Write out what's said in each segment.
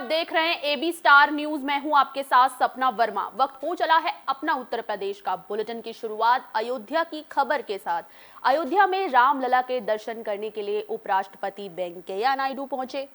देख रहे हैं एबी स्टार न्यूज। मैं हूं आपके साथ सपना वर्मा। वक्त हो चला है अपना उत्तर प्रदेश का। बुलेटिन की शुरुआत अयोध्या की खबर के साथ। अयोध्या में रामलला के दर्शन करने के लिए उपराष्ट्रपति वेंकैया नायडू पहुंचे।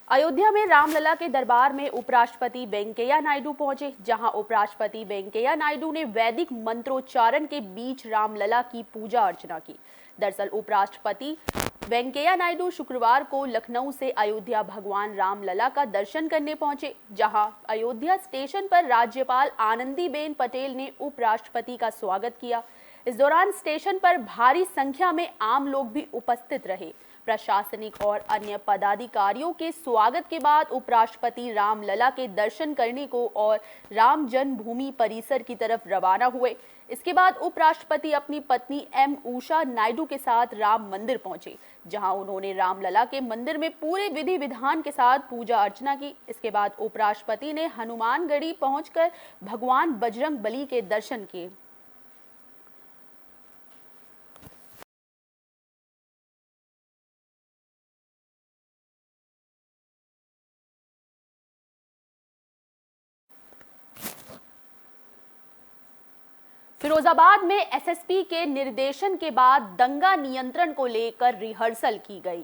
अयोध्या में रामलला के दरबार में उपराष्ट्रपति वेंकैया नायडू पहुंचे, जहां उपराष्ट्रपति वेंकैया नायडू ने वैदिक मंत्रोच्चारण के बीच रामलला की पूजा अर्चना की। दरअसल उपराष्ट्रपति वेंकैया नायडू शुक्रवार को लखनऊ से अयोध्या भगवान रामलला का दर्शन करने पहुंचे, जहां अयोध्या स्टेशन पर राज्यपाल आनंदीबेन पटेल ने उपराष्ट्रपति का स्वागत किया। इस दौरान स्टेशन पर भारी संख्या में आम लोग भी उपस्थित रहे। प्रशासनिक और अन्य पदाधिकारियों के स्वागत के बाद उपराष्ट्रपति रामलला के दर्शन करने को और राम जन्मभूमि परिसर की तरफ रवाना हुए। इसके बाद उपराष्ट्रपति अपनी पत्नी एम उषा नायडू के साथ राम मंदिर पहुंचे, जहां उन्होंने रामलला के मंदिर में पूरे विधि विधान के साथ पूजा अर्चना की। इसके बाद उपराष्ट्रपति ने हनुमानगढ़ी पहुंचकर भगवान बजरंगबली के दर्शन किए। फिरोजाबाद में एसएसपी के निर्देशन के बाद दंगा नियंत्रण को लेकर रिहर्सल की गई।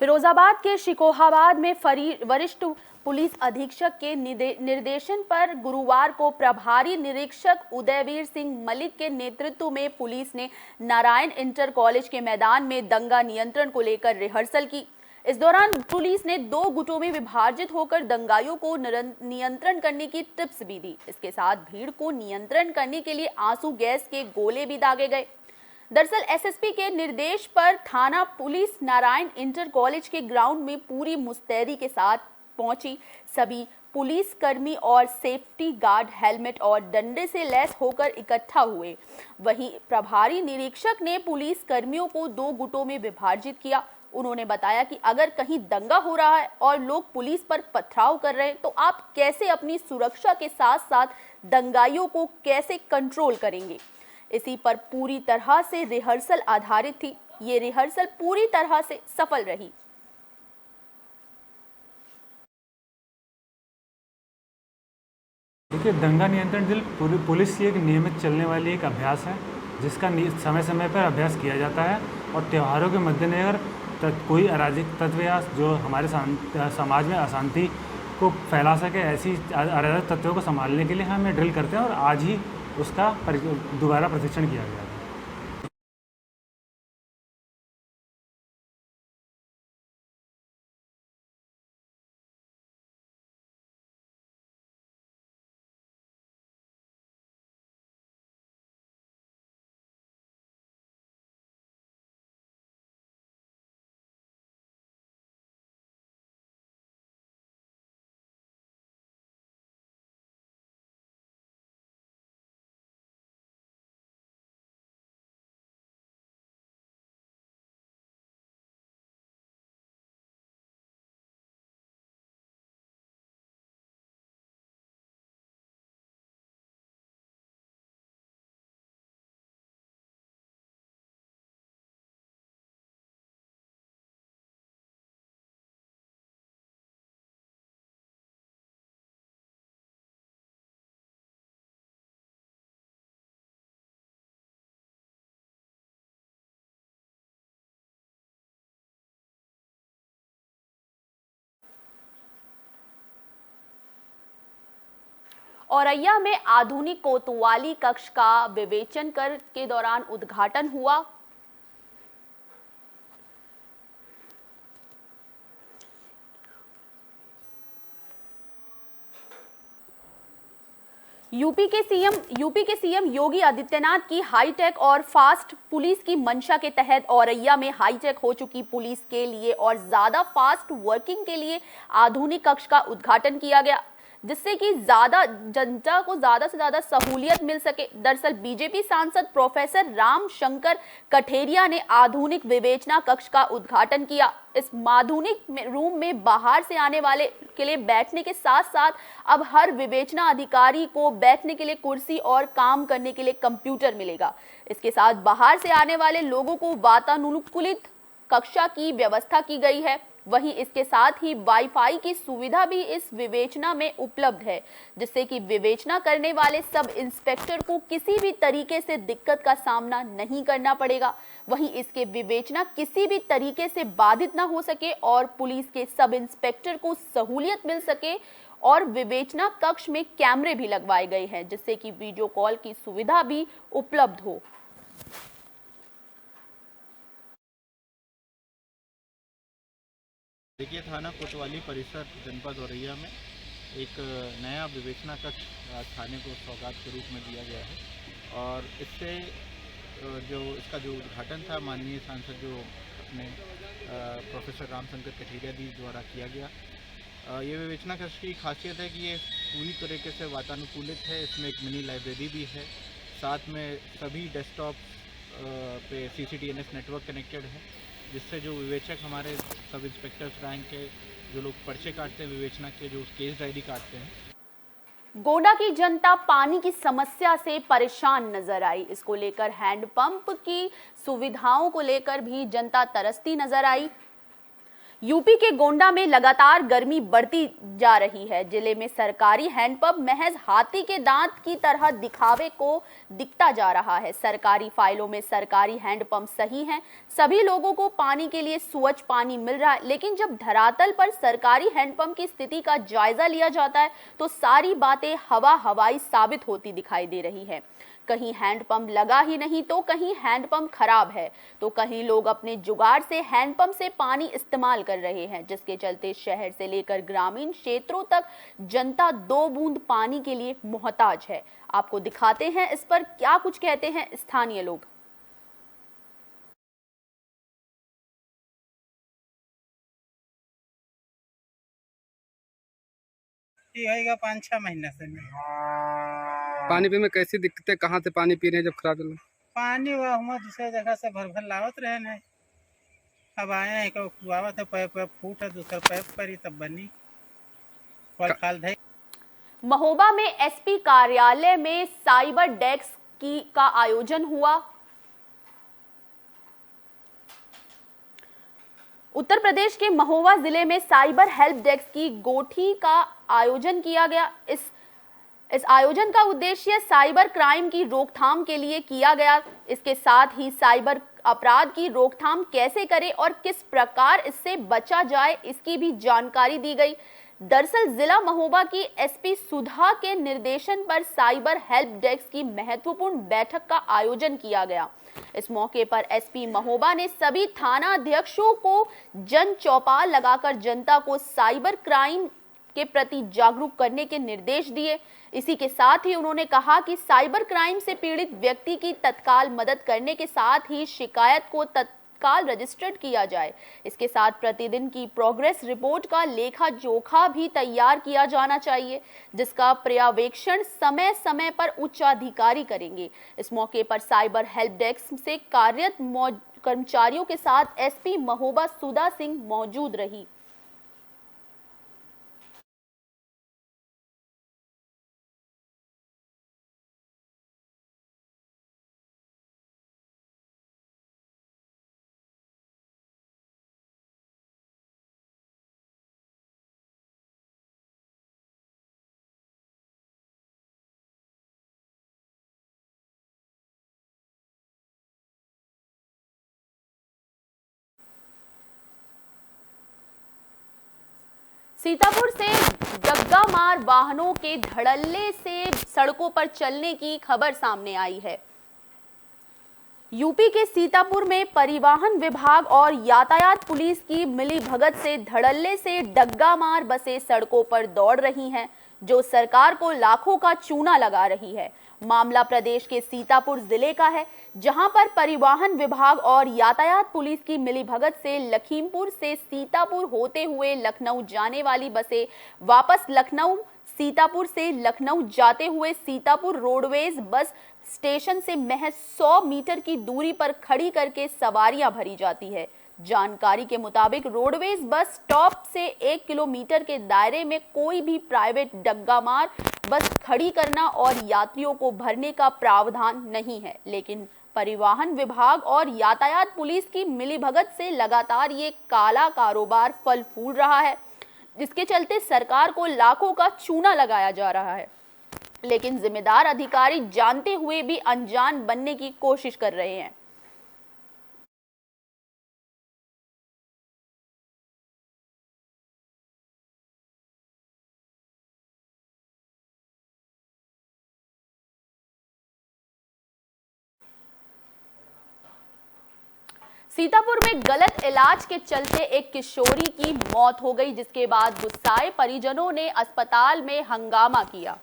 फिरोजाबाद के शिकोहाबाद में वरिष्ठ पुलिस अधीक्षक के निर्देशन पर गुरुवार को प्रभारी निरीक्षक उदयवीर सिंह मलिक के नेतृत्व में पुलिस ने नारायण इंटर कॉलेज के मैदान में दंगा नियंत्रण को लेकर रिहर्सल की। इस दौरान पुलिस ने 2 गुटों में विभाजित होकर दंगाइयों को नियंत्रण करने की टिप्स भी दी। इसके साथ भीड़ को नियंत्रण करने के लिए आंसू गैस के गोले भी दागे गए। दरअसल एसएसपी के निर्देश पर थाना पुलिस नारायण इंटर कॉलेज के ग्राउंड में पूरी मुस्तैदी के साथ पहुंची। सभी पुलिस कर्मी और सेफ्टी गार्ड हेलमेट और डंडे से लैस होकर इकट्ठा हुए। वहीं प्रभारी निरीक्षक ने पुलिस कर्मियों को 2 गुटों में विभाजित किया। उन्होंने बताया कि अगर कहीं दंगा हो रहा है और लोग पुलिस पर पथराव कर रहे हैं तो आप कैसे अपनी सुरक्षा के साथ साथ दंगाइयों को कैसे कंट्रोल करेंगे। इसी पर पूरी तरह से रिहर्सल आधारित थी। ये रिहर्सल पूरी तरह से सफल रही। देखिए, दंगा नियंत्रण ड्रिल पुलिस की एक नियमित चलने वाली एक अभ्यास है, जिसका समय समय पर अभ्यास किया जाता है और त्योहारों के मद्देनजर कोई अराजक तत्व या जो हमारे समाज में अशांति को फैला सके, ऐसी अराजक तत्वों को संभालने के लिए हम ये ड्रिल करते हैं और आज ही उसका दोबारा प्रशिक्षण किया गया है। औरैया में आधुनिक कोतवाली कक्ष का विवेचन कर के दौरान उद्घाटन हुआ। यूपी के सीएम योगी आदित्यनाथ की हाईटेक और फास्ट पुलिस की मंशा के तहत औरैया में हाईटेक हो चुकी पुलिस के लिए और ज्यादा फास्ट वर्किंग के लिए आधुनिक कक्ष का उद्घाटन किया गया। जिससे कि जनता को ज्यादा से ज्यादा सहूलियत मिल सके। दरअसल बीजेपी सांसद प्रोफेसर राम शंकर कठेरिया ने आधुनिक विवेचना कक्ष का उद्घाटन किया। इस आधुनिक रूम में बाहर से आने वाले के लिए बैठने के साथ साथ अब हर विवेचना अधिकारी को बैठने के लिए कुर्सी और काम करने के लिए कंप्यूटर मिलेगा। इसके साथ बाहर से आने वाले लोगों को वातानुकूलित कक्षा की व्यवस्था की गई है। वहीं इसके साथ ही वाईफाई की सुविधा भी इस विवेचना में उपलब्ध है, जिससे कि विवेचना करने वाले सब इंस्पेक्टर को किसी भी तरीके से दिक्कत का सामना नहीं करना पड़ेगा। वहीं इसके विवेचना किसी भी तरीके से बाधित ना हो सके और पुलिस के सब इंस्पेक्टर को सहूलियत मिल सके। और विवेचना कक्ष में कैमरे भी लगवाए गए हैं, जिससे कि वीडियो कॉल की सुविधा भी उपलब्ध हो। देखिए, थाना कोतवाली परिसर जनपद औरैया में एक नया विवेचना कक्ष थाने को सौगात के रूप में दिया गया है और इससे इसका जो उद्घाटन था माननीय सांसद जो अपने प्रोफेसर रामशंकर कठेरिया जी द्वारा किया गया। ये विवेचना कक्ष की खासियत है कि ये पूरी तरीके से वातानुकूलित है। इसमें एक मिनी लाइब्रेरी भी है, साथ में सभी डेस्कटॉप पे CCTNS नेटवर्क कनेक्टेड है, जिससे जो विवेचक हमारे सब इंस्पेक्टर्स रैंक के जो लोग पर्चे काटते हैं विवेचना के, जो केस डायरी काटते हैं। गोंडा की जनता पानी की समस्या से परेशान नजर आई। इसको लेकर हैंडपंप की सुविधाओं को लेकर भी जनता तरसती नजर आई। यूपी के गोंडा में लगातार गर्मी बढ़ती जा रही है। जिले में सरकारी हैंडपंप महज हाथी के दांत की तरह दिखावे को दिखता जा रहा है। सरकारी फाइलों में सरकारी हैंडपंप सही हैं, सभी लोगों को पानी के लिए स्वच्छ पानी मिल रहा है, लेकिन जब धरातल पर सरकारी हैंडपंप की स्थिति का जायजा लिया जाता है तो सारी बातें हवाई साबित होती दिखाई दे रही है। कहीं हैंडपंप लगा ही नहीं तो कहीं हैंडपंप खराब है, तो कहीं लोग अपने जुगाड़ से हैंडपंप से पानी इस्तेमाल कर रहे हैं, जिसके चलते शहर से लेकर ग्रामीण क्षेत्रों तक जनता 2 बूंद पानी के लिए मोहताज है। आपको दिखाते हैं इस पर क्या कुछ कहते हैं स्थानीय लोग। होगा 5-6 महीना से पानी पी में कैसी दिक्कतें, कहाँ से पानी पी रहे हैं जब खराब चल रहा? पानी वह हम दूसरे जगह से भर लावत रहे हैं। अब आए हैं कुआवत है, पैप फूट है, दूसरा पैप करी तब बनी कल खाल धई। महोबा में एसपी कार्यालय में साइबर डेस्क का आयोजन हुआ। उत्तर प्रदेश के महोबा जिले में साइबर हेल्प डेस्क की गोठी का आयोजन किया गया। इस आयोजन का उद्देश्य साइबर क्राइम की रोकथाम के लिए किया गया। इसके साथ ही साइबर अपराध की रोकथाम कैसे करें और किस प्रकार इससे बचा जाए, इसकी भी जानकारी दी गई। दरअसल जिला महोबा की एसपी सुधा के निर्देशन पर साइबर हेल्प डेस्क की महत्वपूर्ण बैठक का आयोजन किया गया। इस मौके पर एसपी महोबा ने सभी थाना अध्यक्षों को जन चौपाल लगाकर जनता को साइबर क्राइम के प्रति जागरूक करने के निर्देश दिए। इसी के साथ ही उन्होंने कहा कि साइबर क्राइम से पीड़ित व्यक्ति की तत्काल मदद करने के साथ ही शिकायत को तत्काल रजिस्टर्ड किया जाए। इसके साथ प्रतिदिन की प्रोग्रेस रिपोर्ट का लेखा जोखा भी तैयार किया जाना चाहिए, जिसका पर्यवेक्षण समय समय पर उच्चाधिकारी करेंगे। इस मौके पर साइबर हेल्प डेस्क से कार्यरत कर्मचारियों के साथ एसपी महोबा सुधा सिंह मौजूद रही। सीतापुर से डग्गा मार वाहनों के धड़ल्ले से सड़कों पर चलने की खबर सामने आई है। यूपी के सीतापुर में परिवहन विभाग और यातायात पुलिस की मिलीभगत से धड़ल्ले से डग्गा मार बसें सड़कों पर दौड़ रही हैं, जो सरकार को लाखों का चूना लगा रही है। मामला प्रदेश के सीतापुर जिले का है, जहां पर परिवहन विभाग और यातायात पुलिस की मिलीभगत से लखीमपुर से सीतापुर होते हुए लखनऊ जाने वाली बसें वापस लखनऊ सीतापुर से लखनऊ जाते हुए सीतापुर रोडवेज बस स्टेशन से महज 100 मीटर की दूरी पर खड़ी करके सवारियां भरी जाती है। जानकारी के मुताबिक रोडवेज बस स्टॉप से 1 किलोमीटर के दायरे में कोई भी प्राइवेट डग्गामार बस खड़ी करना और यात्रियों को भरने का प्रावधान नहीं है, लेकिन परिवहन विभाग और यातायात पुलिस की मिलीभगत से लगातार ये काला कारोबार फल फूल रहा है, जिसके चलते सरकार को लाखों का चूना लगाया जा रहा है, लेकिन जिम्मेदार अधिकारी जानते हुए भी अनजान बनने की कोशिश कर रहे हैं। सीतापुर में गलत इलाज के चलते एक किशोरी की मौत हो गई, जिसके बाद गुस्साए परिजनों ने अस्पताल में हंगामा किया।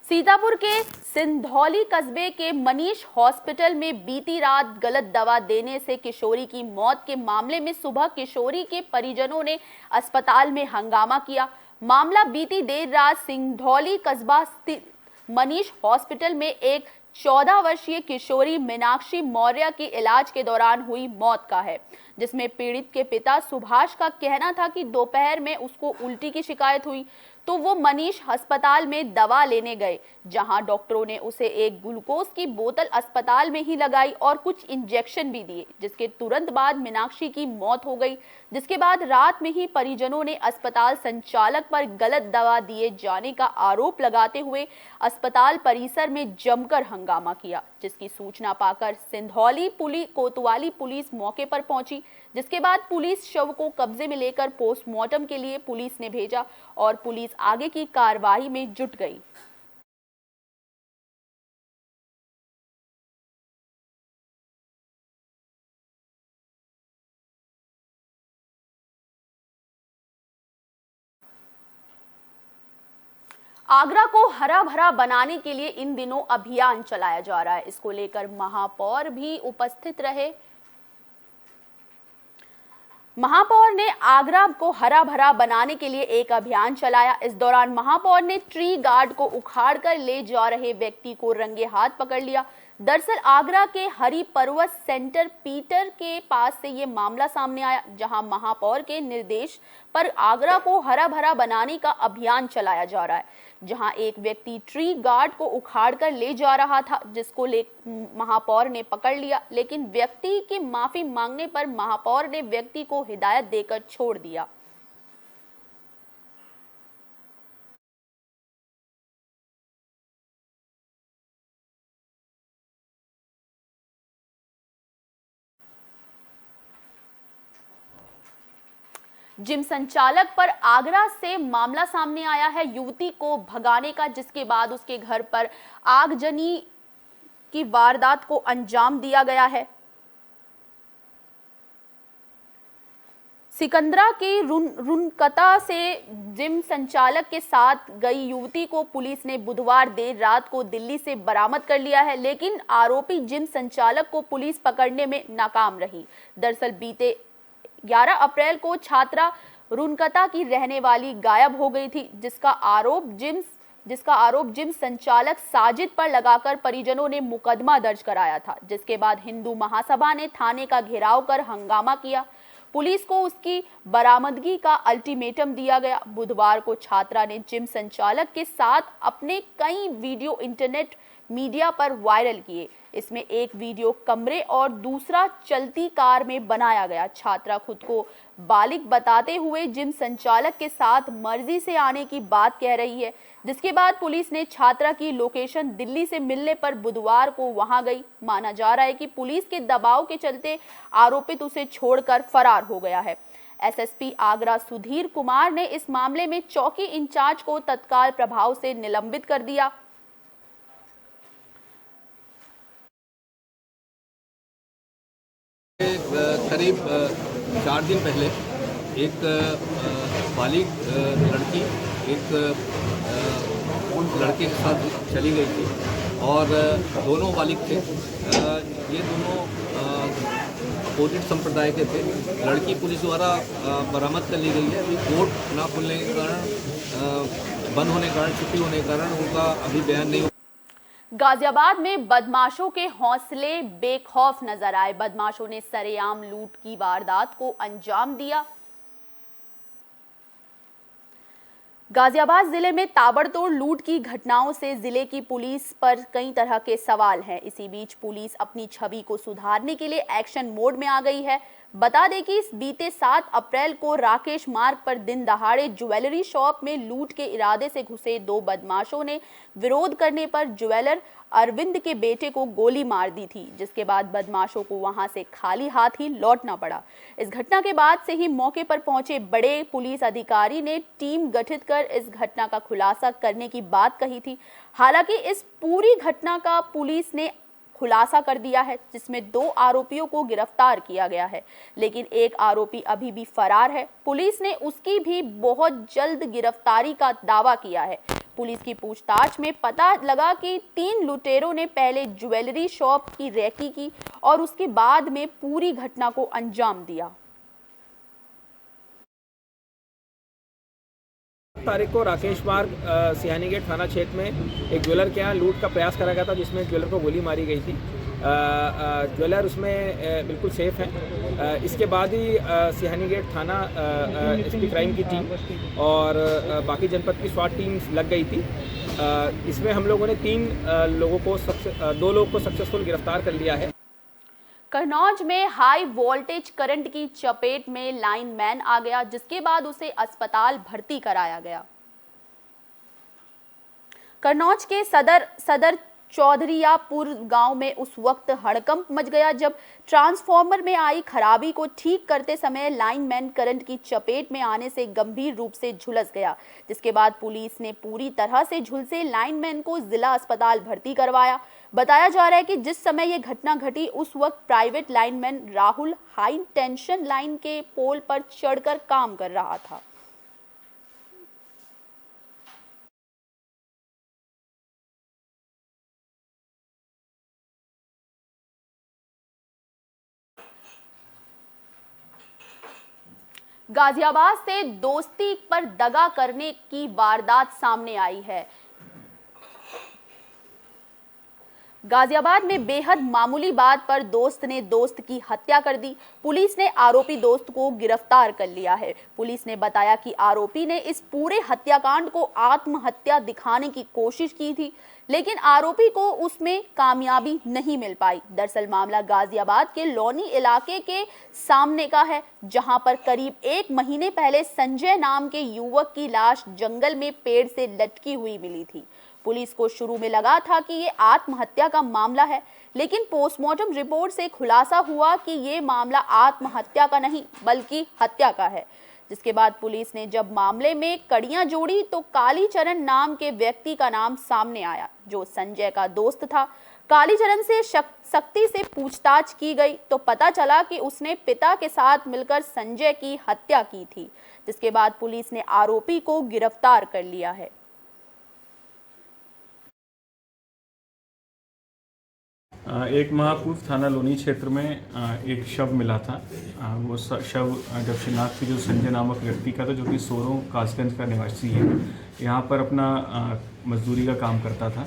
सीतापुर के सिंधौली कस्बे के मनीष हॉस्पिटल में बीती रात गलत दवा देने से किशोरी की मौत के मामले में सुबह किशोरी के परिजनों ने अस्पताल में हंगामा किया। मामला बीती देर रात सिंधौली कस्बा स्थित मनीष हॉस्पिटल में एक 14 वर्षीय किशोरी मीनाक्षी मौर्य की इलाज के दौरान हुई मौत का है, जिसमें पीड़ित के पिता सुभाष का कहना था कि दोपहर में उसको उल्टी की शिकायत हुई तो वो मनीष अस्पताल में दवा लेने गए, जहां डॉक्टरों ने उसे एक ग्लूकोज की बोतल अस्पताल में ही लगाई और कुछ इंजेक्शन भी दिए, जिसके तुरंत बाद मीनाक्षी की मौत हो गई। जिसके बाद रात में ही परिजनों ने अस्पताल संचालक पर गलत दवा दिए जाने का आरोप लगाते हुए अस्पताल परिसर में जमकर हंगामा किया, जिसकी सूचना पाकर सिंधौली कोतवाली पुलिस मौके पर पहुंची, जिसके बाद पुलिस शव को कब्जे में लेकर पोस्टमार्टम के लिए पुलिस ने भेजा और पुलिस आगे की कार्रवाई में जुट गई। आगरा को हरा भरा बनाने के लिए इन दिनों अभियान चलाया जा रहा है। इसको लेकर महापौर भी उपस्थित रहे। महापौर ने आगरा को हरा भरा बनाने के लिए एक अभियान चलाया। इस दौरान महापौर ने ट्री गार्ड को उखाड़कर ले जा रहे व्यक्ति को रंगे हाथ पकड़ लिया। दरअसल आगरा के हरि पर्वत सेंटर पीटर के पास से ये मामला सामने आया, जहां महापौर के निर्देश पर आगरा को हरा भरा बनाने का अभियान चलाया जा रहा है, जहां एक व्यक्ति ट्री गार्ड को उखाड़कर ले जा रहा था, जिसको महापौर ने पकड़ लिया, लेकिन व्यक्ति की माफी मांगने पर महापौर ने व्यक्ति को हिदायत देकर छोड़ दिया। जिम संचालक पर आगरा से मामला सामने आया है युवती को भगाने का, जिसके बाद उसके घर पर आगजनी की वारदात को अंजाम दिया गया है। सिकंदरा की रुनकता से जिम संचालक के साथ गई युवती को पुलिस ने बुधवार देर रात को दिल्ली से बरामद कर लिया है, लेकिन आरोपी जिम संचालक को पुलिस पकड़ने में नाकाम रही। दरअसल बीते 11 अप्रैल को छात्रा रुनकता की रहने वाली गायब हो गई थी, जिसका आरोप जिम संचालक साजिद पर लगाकर परिजनों ने मुकदमा दर्ज कराया था, जिसके बाद हिंदू महासभा ने थाने का घेराव कर हंगामा किया। पुलिस को उसकी बरामदगी का अल्टीमेटम दिया गया। बुधवार को छात्रा ने जिम संचालक के साथ अपने कई वीडियो इंटरनेट मीडिया पर वायरल किए। इसमें एक वीडियो कमरे और दूसरा चलती कार में बनाया गया। छात्रा खुद को बालिग बताते हुए जिम संचालक के साथ मर्जी से आने की बात कह रही है, जिसके बाद पुलिस ने छात्रा की लोकेशन दिल्ली से मिलने पर बुधवार को वहां गई। माना जा रहा है कि पुलिस के दबाव के चलते आरोपित उसे छोड़कर फरार हो गया है। एसएसपी आगरा सुधीर कुमार ने इस मामले में चौकी इंचार्ज को तत्काल प्रभाव से निलंबित कर दिया। करीब 4 दिन पहले एक बालिग लड़की एक लड़के के साथ चली गई थी और दोनों बालिग थे। ये दोनों अपोजिट संप्रदाय के थे। लड़की पुलिस द्वारा बरामद कर ली गई है। अभी कोर्ट ना खुलने के कारण बंद होने के कारण, छुट्टी होने के कारण उनका अभी बयान नहीं। गाजियाबाद में बदमाशों के हौसले बेखौफ नजर आए। बदमाशों ने सरेआम लूट की वारदात को अंजाम दिया। गाजियाबाद जिले में ताबड़तोड़ लूट की घटनाओं से जिले की पुलिस पर कई तरह के सवाल हैं। इसी बीच पुलिस अपनी छवि को सुधारने के लिए एक्शन मोड में आ गई है। बता दें कि इस बीते 7 अप्रैल को राकेश मार्ग पर दिन दहाड़े ज्वेलरी शॉप में लूट के इरादे से घुसे 2 बदमाशों ने विरोध करने पर ज्वेलर अरविंद के बेटे को गोली मार दी थी, जिसके बाद बदमाशों को वहां से खाली हाथ ही लौटना पड़ा। इस घटना के बाद से ही मौके पर पहुंचे बड़े पुलिस अधिकारी ने टीम गठित कर इस घटना का खुलासा करने की बात कही थी। हालांकि इस पूरी घटना का पुलिस ने खुलासा कर दिया है, जिसमें 2 आरोपियों को गिरफ्तार किया गया है, लेकिन एक आरोपी अभी भी फरार है। पुलिस ने उसकी भी बहुत जल्द गिरफ्तारी का दावा किया है। पुलिस की पूछताछ में पता लगा कि 3 लुटेरों ने पहले ज्वेलरी शॉप की रेकी की और उसके बाद में पूरी घटना को अंजाम दिया। तारीख को राकेश मार्ग सियानी गेट थाना क्षेत्र में एक ज्वेलर के यहाँ लूट का प्रयास करा गया था, जिसमें ज्वेलर को गोली मारी गई थी। ज्वेलर उसमें बिल्कुल सेफ है। इसके बाद ही सियानी गेट थाना एसपी क्राइम की टीम और बाकी जनपद की स्वाट टीम लग गई थी। इसमें हम लोगों ने 2 लोगों को सक्सेसफुल गिरफ्तार कर लिया है। कन्नौज में हाई वोल्टेज करंट की चपेट में लाइनमैन आ गया, जिसके बाद उसे अस्पताल भर्ती कराया गया। कन्नौज के सदर चौधरीयापुर गांव में उस वक्त हड़कंप मच गया जब ट्रांसफार्मर में आई खराबी को ठीक करते समय लाइनमैन करंट की चपेट में आने से गंभीर रूप से झुलस गया, जिसके बाद पुलिस ने पूरी तरह से झुलसे लाइनमैन को जिला अस्पताल भर्ती करवाया। बताया जा रहा है कि जिस समय यह घटना घटी उस वक्त private lineman Rahul high tension line के पोल पर चढ़कर काम कर रहा था। गाजियाबाद से दोस्ती पर दगा करने की वारदात सामने आई है। गाजियाबाद में बेहद मामूली बात पर दोस्त ने दोस्त की हत्या कर दी। पुलिस ने आरोपी दोस्त को गिरफ्तार कर लिया है। पुलिस ने बताया कि आरोपी ने इस पूरे हत्याकांड को आत्महत्या दिखाने की कोशिश की थी, लेकिन आरोपी को उसमें कामयाबी नहीं मिल पाई। दरअसल मामला गाजियाबाद के लोनी इलाके के सामने का है, जहां पर करीब 1 महीने पहले संजय नाम के युवक की लाश जंगल में पेड़ से लटकी हुई मिली थी। पुलिस को शुरू में लगा था कि ये आत्महत्या का मामला है, लेकिन पोस्टमार्टम रिपोर्ट से खुलासा हुआ कि ये मामला आत्महत्या का नहीं बल्कि हत्या का है। जिसके बाद पुलिस ने जब मामले में कड़ियां जोड़ी तो कालीचरण नाम के व्यक्ति का नाम सामने आया, जो संजय का दोस्त था। कालीचरण से सख्ती से पूछताछ की गई तो पता चला कि उसने पिता के साथ मिलकर संजय की हत्या की थी। जिसके बाद पुलिस ने आरोपी को गिरफ्तार कर लिया है। एक माह पूर्व थाना लोनी क्षेत्र में एक शव मिला था। वो शव जब शिनाख्त की जो संजय नामक व्यक्ति का था, जो कि सोरों कासगंज का निवासी है, यहाँ पर अपना मजदूरी का काम करता था।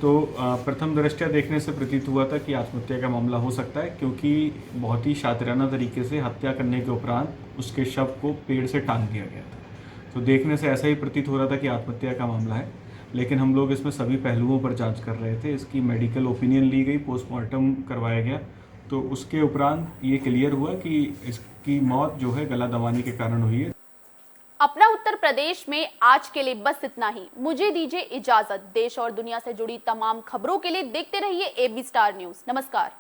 तो प्रथम दृष्टया देखने से प्रतीत हुआ था कि आत्महत्या का मामला हो सकता है, क्योंकि बहुत ही शातिराना तरीके से हत्या करने के उपरांत उसके शव को पेड़ से टांग दिया गया था। तो देखने से ऐसा ही प्रतीत हो रहा था कि आत्महत्या का मामला है, लेकिन हम लोग इसमें सभी पहलुओं पर जांच कर रहे थे। इसकी मेडिकल ओपिनियन ली गई, पोस्टमार्टम करवाया गया, तो उसके उपरांत ये क्लियर हुआ कि इसकी मौत जो है गला दबाने के कारण हुई है। अपना उत्तर प्रदेश में आज के लिए बस इतना ही। मुझे दीजिए इजाजत। देश और दुनिया से जुड़ी तमाम खबरों के लिए देखते रहिए AB स्टार न्यूज़। नमस्कार।